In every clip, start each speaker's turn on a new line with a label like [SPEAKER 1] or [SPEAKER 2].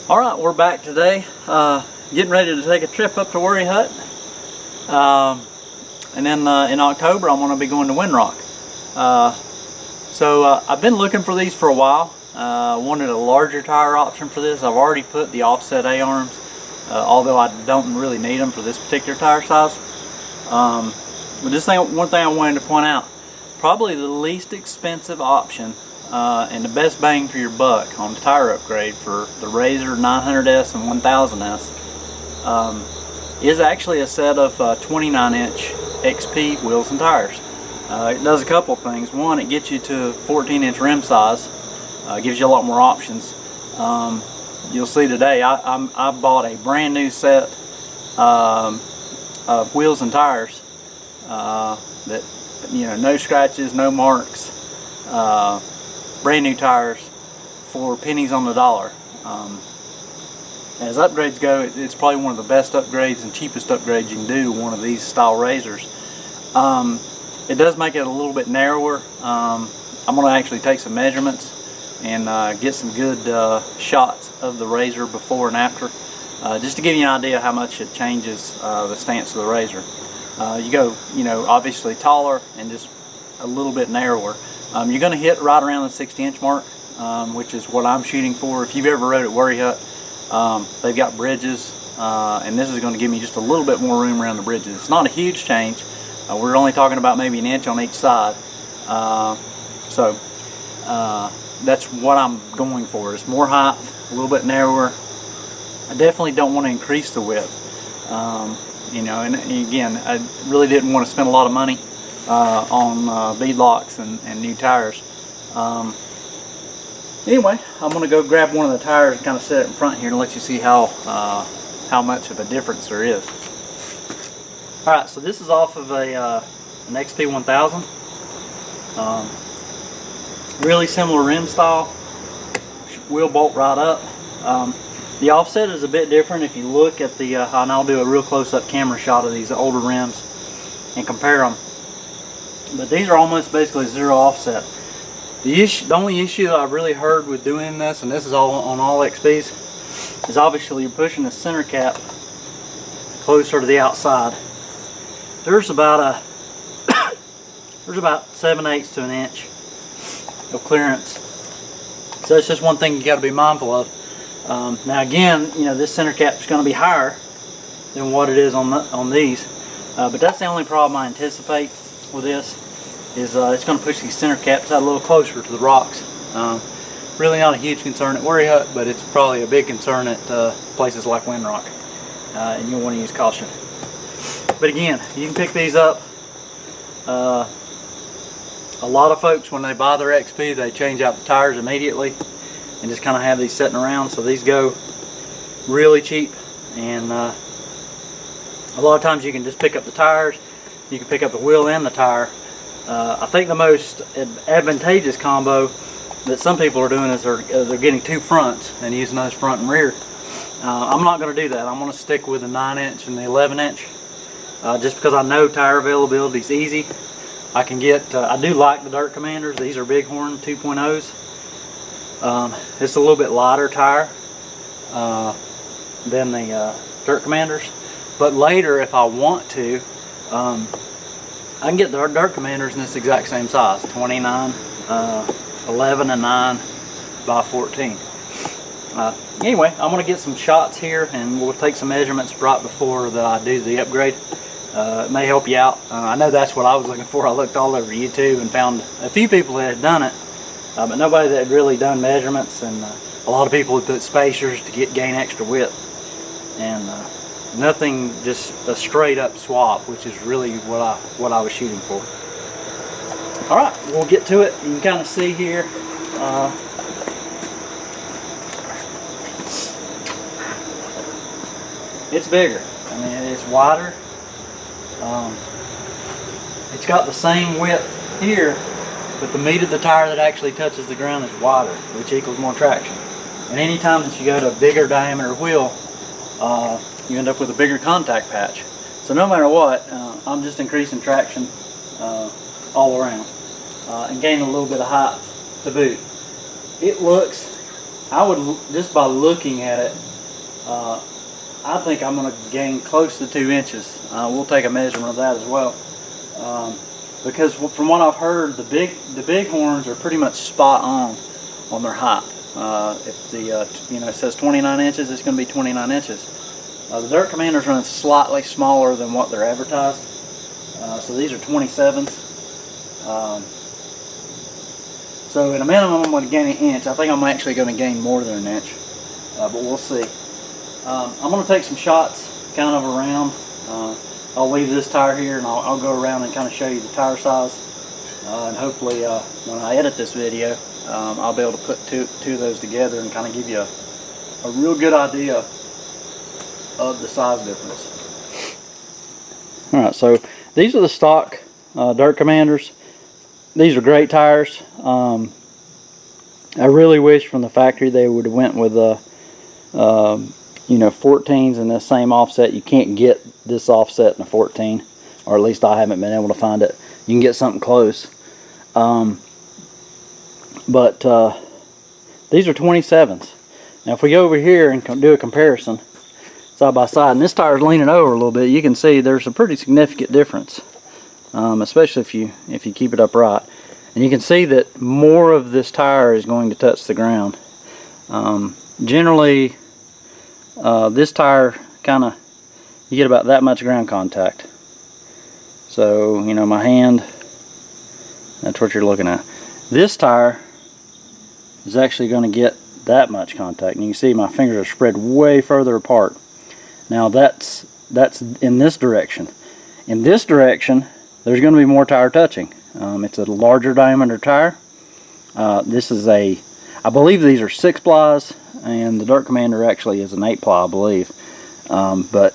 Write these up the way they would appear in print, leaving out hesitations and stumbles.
[SPEAKER 1] Alright, we're back today, getting ready to take a trip up to Worry Hut, and then in October I'm going to be going to Windrock. I've been looking for these for a while. Wanted a larger tire option for this. I've already put the offset A-arms, although I don't really need them for this particular tire size. But one thing I wanted to point out, probably the least expensive option and the best bang for your buck on the tire upgrade for the RZR 900S and 1000S is actually a set of 29-inch XP wheels and tires. It does a couple of things. One, it gets you to 14-inch rim size, gives you a lot more options. You'll see today I bought a brand new set of wheels and tires that, you know, no scratches, no marks. Brand new tires for pennies on the dollar. As upgrades go, it's probably one of the best upgrades and cheapest upgrades you can do to one of these style RZRs. It does make it a little bit narrower. I'm going to actually take some measurements and get some good shots of the RZR before and after, just to give you an idea how much it changes the stance of the RZR. You go, you know, obviously taller and just a little bit narrower. You're going to hit right around the 60-inch mark, which is what I'm shooting for. If you've ever rode at Worry Hut, they've got bridges, and this is going to give me just a little bit more room around the bridges. It's not a huge change. We're only talking about maybe an inch on each side. That's what I'm going for. It's more height, a little bit narrower. I definitely don't want to increase the width. You know, and again, I really didn't want to spend a lot of money on bead locks and new tires. Anyway, I'm going to go grab one of the tires and kind of set it in front here and let you see how much of a difference there is. Alright, so this is off of an XP 1000. Really similar rim style. Wheel bolt right up. The offset is a bit different if you look at the, and I'll do a real close-up camera shot of these older rims and compare them. But these are almost basically zero offset. The only issue that I've really heard with doing this, and this is all on all XPs, is obviously you're pushing the center cap closer to the outside. There's about 7/8 to an inch of clearance. So it's just one thing you got to be mindful of. Now again, you know, this center cap is going to be higher than what it is on these, but that's the only problem I anticipate with this, is it's going to push these center caps out a little closer to the rocks. Really not a huge concern at Worry Hut, but it's probably a big concern at places like Windrock, and you'll want to use caution. But again, you can pick these up. A lot of folks, when they buy their XP, they change out the tires immediately and just kind of have these sitting around. So these go really cheap, and a lot of times you can just pick up the tires. You can pick up the wheel and the tire. I think the most advantageous combo that some people are doing is they're getting two fronts and using those front and rear. I'm not going to do that. I'm going to stick with the 9-inch and the 11-inch, just because I know tire availability is easy. I can get, I do like the Dirt Commanders. These are Bighorn 2.0s. It's a little bit lighter tire than the Dirt Commanders. But later, if I want to, I can get the Dirt Commanders in this exact same size, 29, 11 and 9 by 14. Anyway, I'm going to get some shots here and we'll take some measurements right before I do the upgrade. It may help you out. I know that's what I was looking for. I looked all over YouTube and found a few people that had done it, but nobody that had really done measurements, and a lot of people had put spacers to gain extra width, and nothing, just a straight up swap, which is really what I was shooting for. Alright, we'll get to it. You can kind of see here, it's bigger. I mean, it's wider. It's got the same width here, but the meat of the tire that actually touches the ground is wider, which equals more traction. And anytime that you go to a bigger diameter wheel, you end up with a bigger contact patch. So no matter what, I'm just increasing traction all around and gaining a little bit of height to boot. It looks I would, just by looking at it, I think I'm going to gain close to 2 inches. We'll take a measurement of that as well. Because from what I've heard, the bighorns are pretty much spot on their height. If the it says 29 inches, it's going to be 29 inches. The Dirt Commander's running slightly smaller than what they're advertised. So these are 27s. So at a minimum, I'm going to gain an inch. I think I'm actually going to gain more than an inch, but we'll see. I'm going to take some shots kind of around. I'll leave this tire here and I'll go around and kind of show you the tire size. And hopefully when I edit this video, I'll be able to put two of those together and kind of give you a real good idea of the size difference. Alright, so these are the stock Dirt Commanders. These are great tires. I really wish from the factory they would have went with 14s in this same offset. You can't get this offset in a 14, or at least I haven't been able to find it. You can get something close. But these are 27s. Now if we go over here and do a comparison side by side, and this tire is leaning over a little bit, you can see there's a pretty significant difference, especially if you keep it upright. And you can see that more of this tire is going to touch the ground. Generally, this tire you get about that much ground contact. So, my hand, that's what you're looking at. This tire is actually going to get that much contact. And you can see my fingers are spread way further apart. Now that's in this direction. In this direction, there's going to be more tire touching. It's a larger diameter tire. This is I believe these are 6 plies, and the Dirt Commander actually is an 8 ply, I believe. But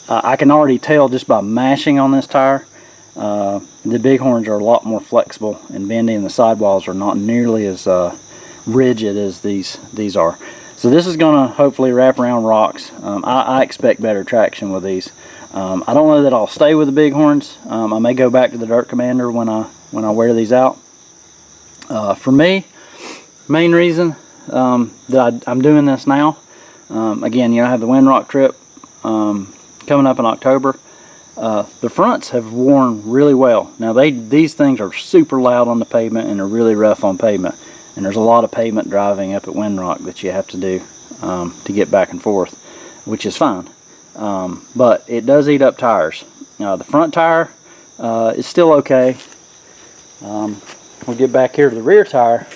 [SPEAKER 1] I can already tell just by mashing on this tire, the bighorns are a lot more flexible and bendy, and the sidewalls are not nearly as rigid as these are. So this is going to hopefully wrap around rocks. I expect better traction with these. I don't know that I'll stay with the bighorns. I may go back to the Dirt Commander when I wear these out. For me, main reason that I'm doing this now, again, I have the Windrock trip coming up in October. The fronts have worn really well. Now these things are super loud on the pavement and are really rough on pavement. And there's a lot of pavement driving up at Windrock that you have to do to get back and forth, which is fine. But it does eat up tires. The front tire is still okay. We'll get back here to the rear tire.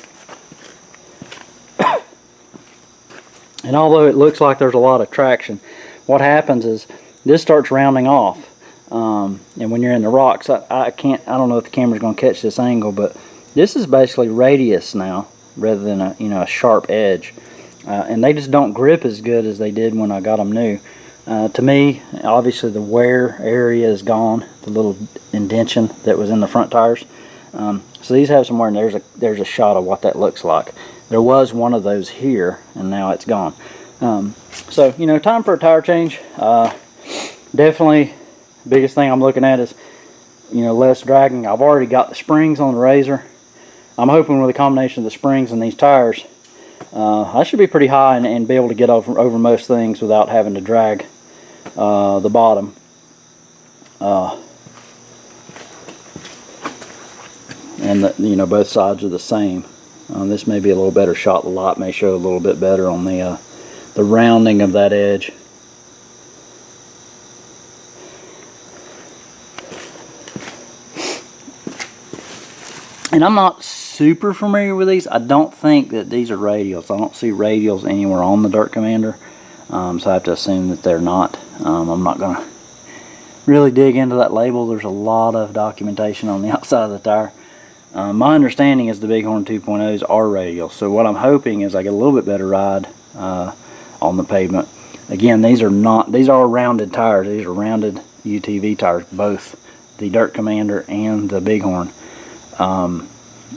[SPEAKER 1] And although it looks like there's a lot of traction, what happens is this starts rounding off. And when you're in the rocks, I don't know if the camera's going to catch this angle, but this is basically radius now rather than a sharp edge. And they just don't grip as good as they did when I got them new. To me, obviously the wear area is gone, the little indentation that was in the front tires. So these have some wear, and there's a shot of what that looks like. There was one of those here, and now it's gone. So, time for a tire change. Definitely, the biggest thing I'm looking at is, less dragging. I've already got the springs on the RZR. I'm hoping with a combination of the springs and these tires, I should be pretty high and be able to get over most things without having to drag the bottom. And both sides are the same. This may be a little better shot. The light may show a little bit better on the rounding of that edge. And I'm not super familiar with these. I don't think that these are radials. I don't see radials anywhere on the Dirt Commander. So I have to assume that they're not. I'm not going to really dig into that label. There's a lot of documentation on the outside of the tire. My understanding is the Bighorn 2.0s are radial. So what I'm hoping is I get a little bit better ride on the pavement. Again, these are rounded tires. These are rounded UTV tires, both the Dirt Commander and the Bighorn.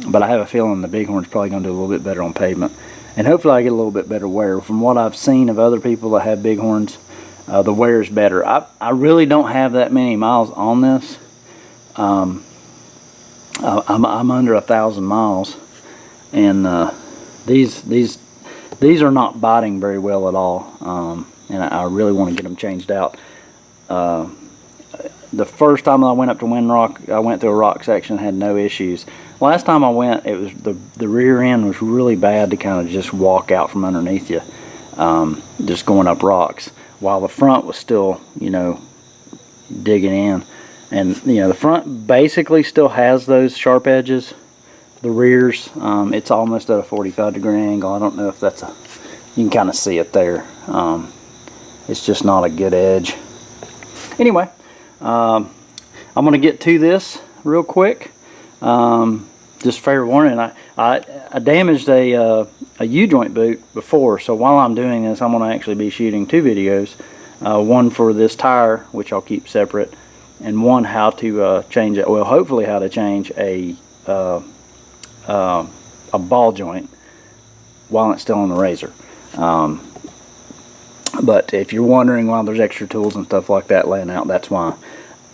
[SPEAKER 1] But I have a feeling the Bighorn's probably going to do a little bit better on pavement. And hopefully I get a little bit better wear. From what I've seen of other people that have Bighorns, the wear is better. I really don't have that many miles on this. I'm under 1,000 miles. And these These are not biting very well at all, and I really want to get them changed out. The first time I went up to Windrock, I went through a rock section and had no issues. Last time I went, it was the rear end was really bad to kind of just walk out from underneath you, just going up rocks, while the front was still, you know, digging in. And you know, the front basically still has those sharp edges. The rears, it's almost at a 45-degree angle. I don't know if that's you can kind of see it there. It's just not a good edge. Anyway, I'm going to get to this real quick. Just fair warning, I damaged a U-joint boot before, so while I'm doing this, I'm going to actually be shooting 2 videos. One for this tire, which I'll keep separate, and one how to change it. Well, hopefully how to change a ball joint while it's still on the RZR. But if you're wondering why there's extra tools and stuff like that laying out, that's why.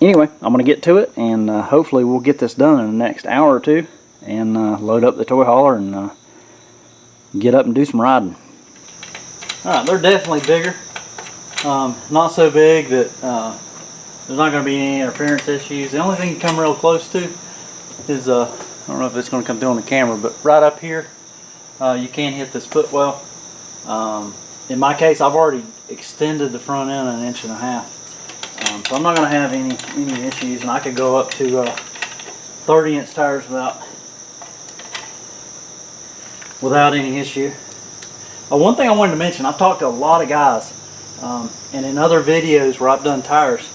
[SPEAKER 1] Anyway, I'm going to get to it, and hopefully we'll get this done in the next hour or two, and load up the toy hauler and get up and do some riding. Alright, they're definitely bigger. Not so big that there's not going to be any interference issues. The only thing you come real close to is, I don't know if it's going to come through on the camera, but right up here, you can hit this footwell. In my case, I've already extended the front end 1.5 inches. So I'm not going to have any issues, and I could go up to 30-inch tires without any issue. One thing I wanted to mention, I've talked to a lot of guys, and in other videos where I've done tires,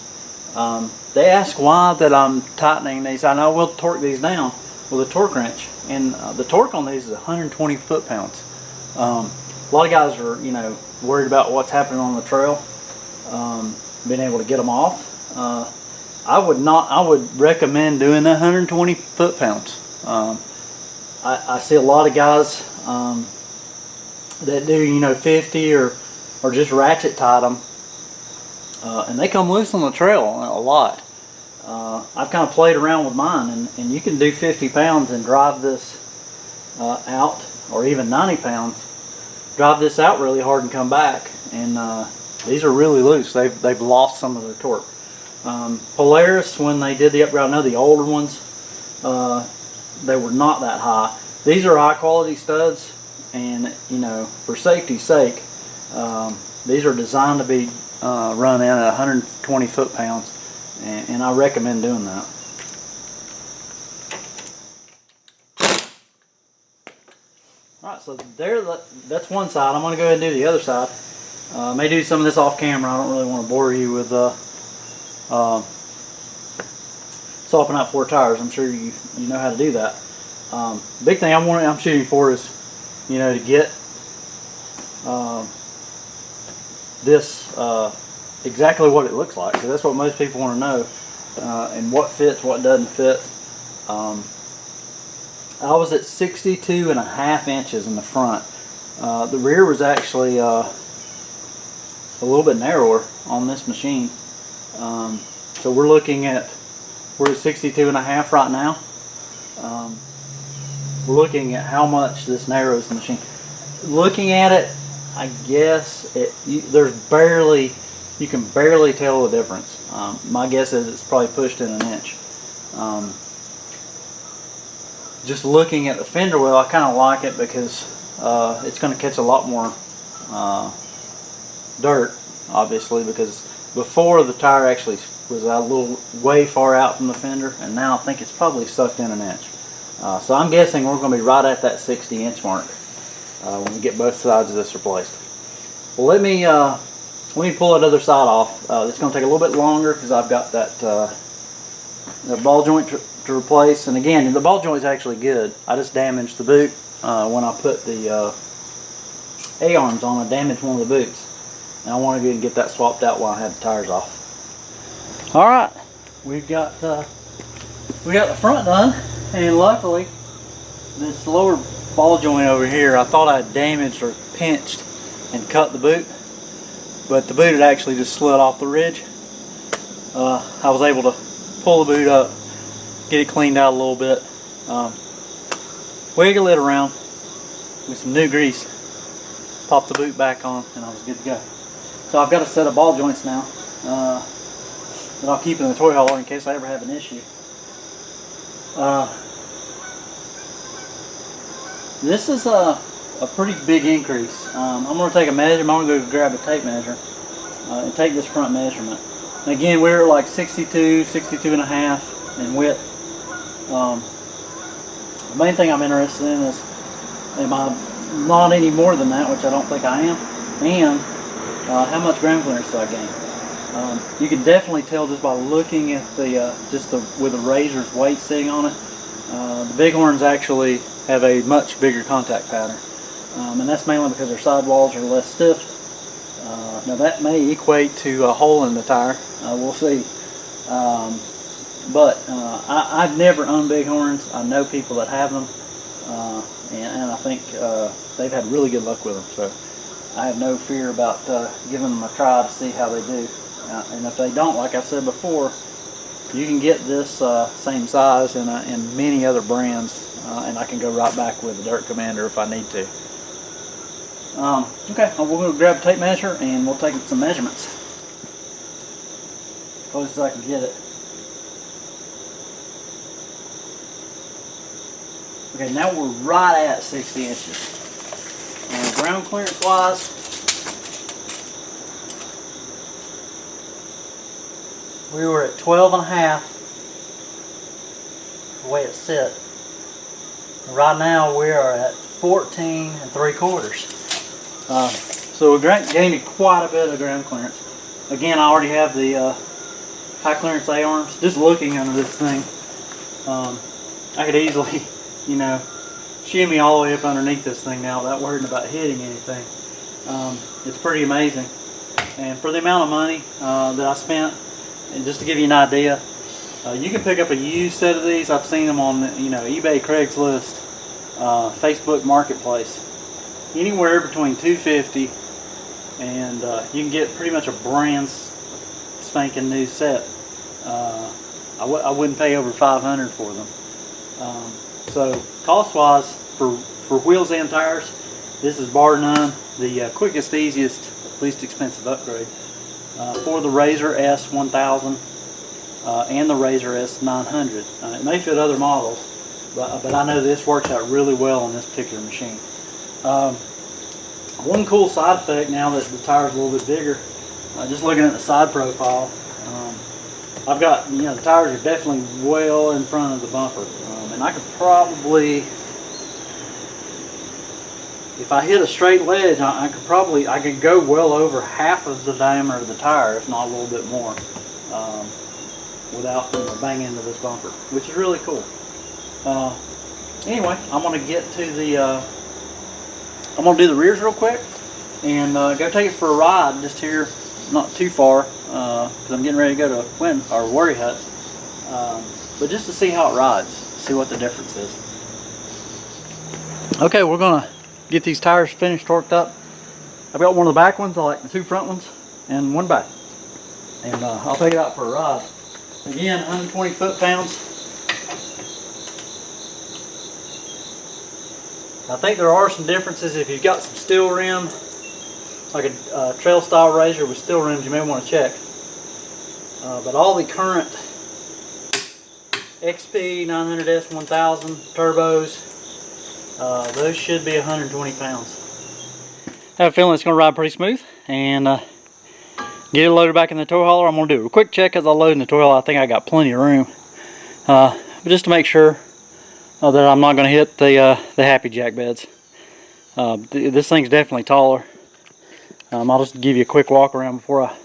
[SPEAKER 1] they ask why that I'm tightening these. I know we'll torque these down with a torque wrench, and the torque on these is 120 foot-pounds. A lot of guys are, you know, worried about what's happening on the trail, being able to get them off. I would recommend doing 120 foot-pounds. I see a lot of guys that do, you know, 50 or just ratchet tie them, and they come loose on the trail a lot. I've kind of played around with mine, and you can do 50 pounds and drive this out, or even 90 pounds. Drive this out really hard and come back, and these are really loose. They've lost some of their torque. Polaris, when they did the upgrade, I know the older ones, they were not that high. These are high quality studs, and you know, for safety's sake, these are designed to be run in at 120 foot-pounds, and I recommend doing that. Alright, so that's one side. I'm going to go ahead and do the other side. I may do some of this off camera. I don't really want to bore you with swapping out 4 tires. I'm sure you know how to do that. Big thing I'm shooting for is, you know, to get this exactly what it looks like, because that's what most people want to know, and what fits, what doesn't fit. I was at 62.5 inches in the front. The rear was actually a little bit narrower on this machine. So we're at 62.5 right now. We're looking at how much this narrows the machine. Looking at it, I guess you can barely tell the difference. My guess is it's probably pushed in 1 inch. Just looking at the fender well, I kind of like it because it's going to catch a lot more dirt, obviously, because before the tire actually was a little way far out from the fender, and now I think it's probably sucked in 1 inch. So I'm guessing we're going to be right at that 60-inch mark when we get both sides of this replaced. Well, let me pull that other side off. It's going to take a little bit longer because I've got that ball joint to replace, and again, the ball joint is actually good. I just damaged the boot when I put the A-arms on. I damaged one of the boots, and I want to go and get that swapped out while I have the tires off. All right, we got the front done, and luckily this lower ball joint over here, I thought I had damaged or pinched and cut the boot, but the boot had actually just slid off the ridge. I was able to pull the boot up, get it cleaned out a little bit, wiggle it around with some new grease, pop the boot back on, and I was good to go. So I've got a set of ball joints now that I'll keep in the toy hauler in case I ever have an issue. This is a pretty big increase. I'm going to take a measurement. I'm going to go grab a tape measure and take this front measurement. And again, we're like 62 and a half in width. The main thing I'm interested in is, am I not any more than that, which I don't think I am, and how much ground clearance do I gain? You can definitely tell just by looking at with the RZR's weight sitting on it. The Bighorns actually have a much bigger contact pattern, and that's mainly because their sidewalls are less stiff. Now that may equate to a hole in the tire. We'll see. But I've never owned Bighorns. I know people that have them, and I think they've had really good luck with them. So I have no fear about giving them a try to see how they do. And if they don't, like I said before, you can get this same size in many other brands, and I can go right back with the Dirt Commander if I need to. Okay, we're going to grab a tape measure and we'll take some measurements. Close as I can get it. Okay, now we're right at 60 inches. Ground clearance wise, we were at 12 and a half the way it sit. Right now we are at 14 and 3/4. So we gained quite a bit of ground clearance. Again, I already have the high clearance A-arms. Just looking under this thing, I could easily, shimmy all the way up underneath this thing now without worrying about hitting anything. It's pretty amazing. And for the amount of money that I spent, and just to give you an idea, you can pick up a used set of these. I've seen them on eBay, Craigslist, Facebook Marketplace. Anywhere between $250 and you can get pretty much a brand spanking new set. I wouldn't pay over $500 for them. So cost wise, for wheels and tires, this is bar none the quickest, easiest, least expensive upgrade. For the RZR S1000 and the RZR S900. It may fit other models, but I know this works out really well on this particular machine. One cool side effect now that the tire's a little bit bigger, just looking at the side profile, I've got, the tires are definitely well in front of the bumper, and I could probably, if I hit a straight ledge, I could go well over half of the diameter of the tire, if not a little bit more, without banging into this bumper, which is really cool. Anyway, I'm going to get to the, I'm going to do the rears real quick and go take it for a ride just here, not too far, because I'm getting ready to go to Worry Hut, but just to see how it rides, see what the difference is. Okay, we're going to get these tires finished, torqued up. I've got one of the back ones, I like the two front ones, and one back. And I'll take it out for a ride. Again, 120 foot-pounds. I think there are some differences. If you've got some steel rim, like a trail style RZR with steel rims, you may want to check. But all the current XP 900S 1000 turbos, those should be 120 pounds. I have a feeling it's going to ride pretty smooth, and get it loaded back in the toy hauler. I'm going to do a quick check as I load in the toy hauler. I think I got plenty of room, but just to make sure that I'm not going to hit the Happy Jack beds. This thing's definitely taller. I'll just give you a quick walk around before I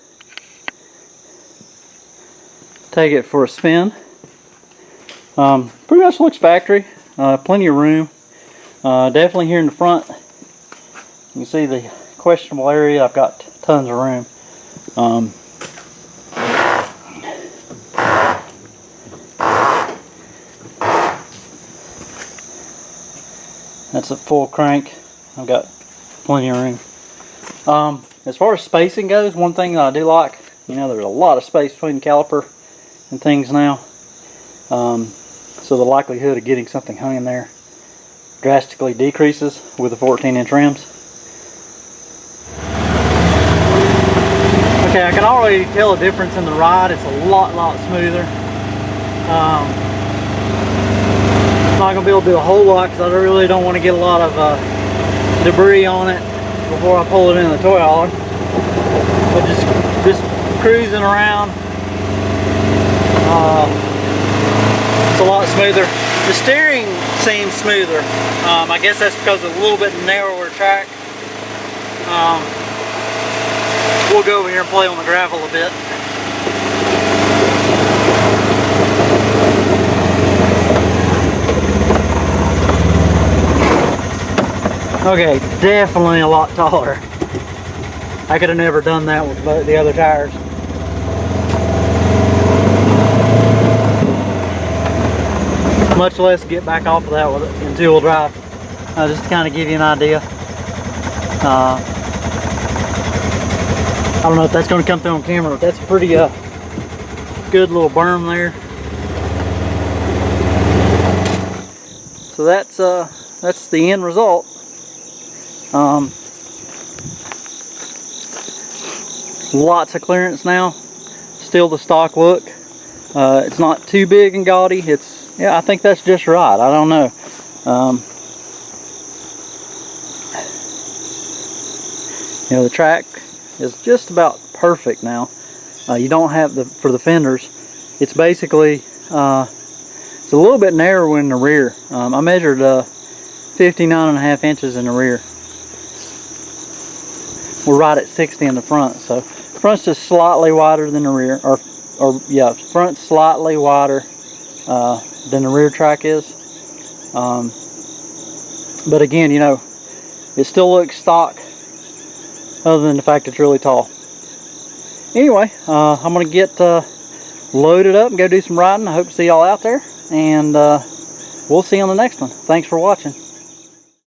[SPEAKER 1] take it for a spin. Pretty much looks factory. Plenty of room. Definitely here in the front, you can see the questionable area. I've got tons of room. That's a full crank. I've got plenty of room. As far as spacing goes, one thing that I do like, there's a lot of space between the caliper and things now. So the likelihood of getting something hung in there drastically decreases with the 14-inch rims. say, I can already tell a difference in the ride. It's a lot smoother. I'm not going to be able to do a whole lot because I really don't want to get a lot of debris on it before I pull it in the toy hauler. But just cruising around, it's a lot smoother. The steering seems smoother. I guess that's because of a little bit narrower track. We'll go over here and play on the gravel a bit. Okay, definitely a lot taller. I could have never done that with the other tires. Much less get back off of that with it in two-wheel drive. Just to kind of give you an idea. I don't know if that's going to come through on camera, but that's a pretty good little berm there. So that's the end result. Lots of clearance now. Still the stock look. It's not too big and gaudy. Yeah, I think that's just right. I don't know. You know, the track is just about perfect now. You don't have for the fenders. It's basically it's a little bit narrower in the rear. I measured 59.5 inches in the rear. We're right at 60 in the front, so front's just slightly wider than the rear, or yeah, front's slightly wider than the rear track is. But again, you know, it still looks stock, other than the fact it's really tall. Anyway, I'm gonna get loaded up and go do some riding. I hope to see y'all out there, and we'll see you on the next one. Thanks for watching.